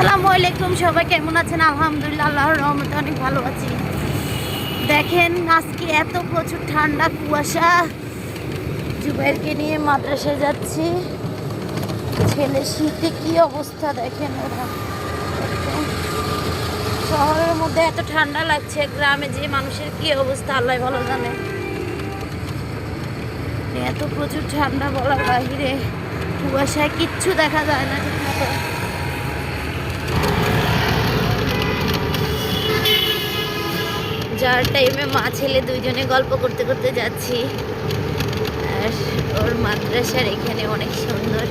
আসসালামু আলাইকুম, সবাই কেমন আছেন? আলহামদুলিল্লাহ, আল্লাহর রহমতে অনেক ভালো আছি। দেখেন আজকে এত প্রচুর ঠান্ডা, কুয়াশা। জুবাইরকে নিয়ে মাদ্রাসায় যাচ্ছি। ছেলে শীতে কি অবস্থা দেখেন। ওরা শহরের মধ্যে এত ঠান্ডা লাগছে, গ্রামে যে মানুষের কি অবস্থা আল্লাহ ভালো জানে। এত প্রচুর ঠান্ডা বলার বাহিরে, কুয়াশায় কিচ্ছু দেখা যায় না ঠিক মতো। যার টাইমে মা ছেলে দুইজনে গল্প করতে করতে যাচ্ছি। আর ওর মাদ্রাসার এখানে অনেক সুন্দর,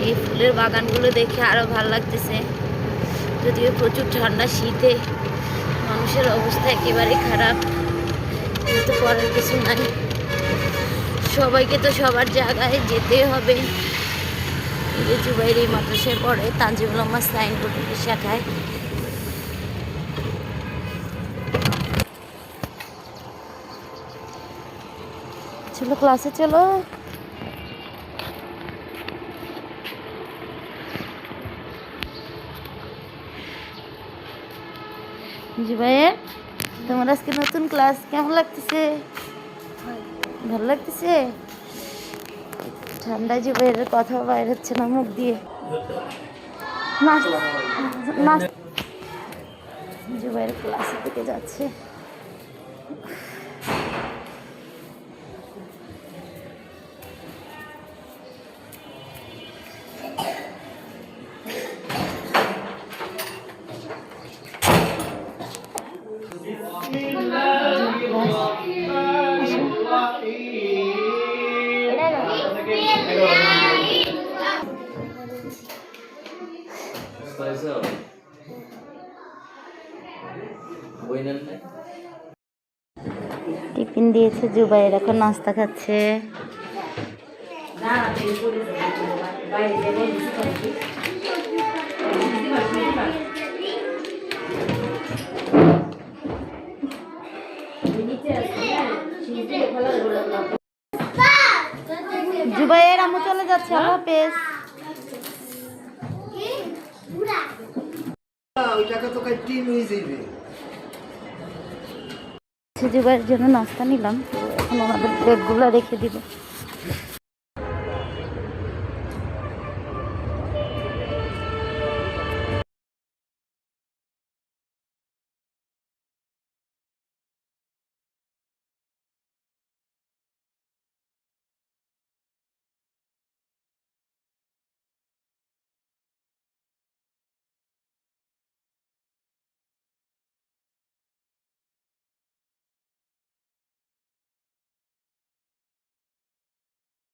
এই ফুলের বাগানগুলো দেখে আরো ভালো লাগতেছে। যদিও প্রচুর ঠান্ডা, শীতে মানুষের অবস্থা একেবারে খারাপ, কিন্তু করার কিছু নাই। সবাইকে তো সবার জায়গায় যেতে হবে। জুবাইর এই মাদ্রাসায় পড়ে, তানজিমুল আহমদ সাইনবোর্ডের শাখায়। চলো ক্লাসে চলো। জি ভাইয়া, তোমার আজকে নতুন ক্লাস কেমন লাগতেছে? ভালো লাগতেছে? ঠান্ডায় জুবাইরের কথা বাইর হচ্ছে না মুখ দিয়ে। জুবাইর ক্লাসের দিকে যাচ্ছে। টিফিন দিয়েছে জুবাইর, এখন নাস্তা খাচ্ছে। জুবাইর আম্মু চলে যাচ্ছে, আল্লাহ হাফেজ। জুবাইয়ের জন্য নাস্তা নিলাম, তো এখন ওনাদের ব্যাগগুলো রেখে দিব।